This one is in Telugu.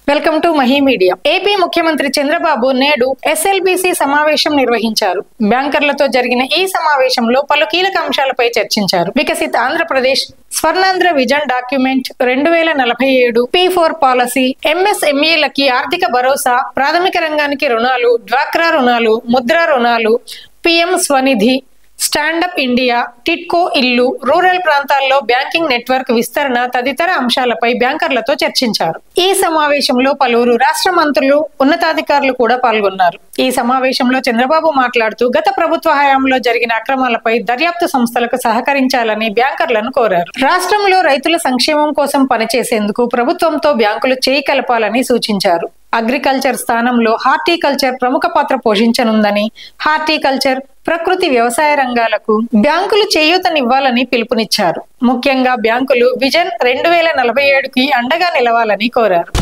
Welcome to Mahi media. AP ముఖ్యమంత్రి చంద్రబాబు నేడు ఎస్ఎల్బిసి సమావేశం నిర్వహించారు. బ్యాంకర్లతో జరిగిన ఈ సమావేశంలో పలు కీలక అంశాలపై చర్చించారు. Viksit Andhra Pradesh, Swarnandhra vision document 2047, P4 policy, ఎంఎస్ఎంఈలకి ఆర్థిక భరోసా, ప్రాథమిక రంగానికి రుణాలు, డ్వాక్రా రుణాలు, ముద్రా రుణాలు, PM Svanidhi, stand up India, TIDCO ఇల్లు, రూరల్ ప్రాంతాల్లో బ్యాంకింగ్ నెట్వర్క్ విస్తరణ తదితర అంశాలపై బ్యాంకర్లతో చర్చించారు. ఈ సమావేశంలో పలువురు రాష్ట్ర మంత్రులు, ఉన్నతాధికారులు కూడా పాల్గొన్నారు. ఈ సమావేశంలో చంద్రబాబు మాట్లాడుతూ గత ప్రభుత్వ హయాంలో జరిగిన అక్రమాలపై దర్యాప్తు సంస్థలకు సహకరించాలని బ్యాంకర్లను కోరారు. రాష్ట్రంలో రైతుల సంక్షేమం కోసం పనిచేసేందుకు ప్రభుత్వంతో బ్యాంకులు చేయి కలపాలని సూచించారు. అగ్రికల్చర్ స్థానంలో హార్టికల్చర్ ప్రముఖ పాత్ర పోషించనుందని, హార్టికల్చర్, ప్రకృతి వ్యవసాయ రంగాలకు బ్యాంకులు చేయూతనివ్వాలని పిలుపునిచ్చారు. ముఖ్యంగా బ్యాంకులు విజన్ 2047కి అండగా నిలవాలని కోరారు.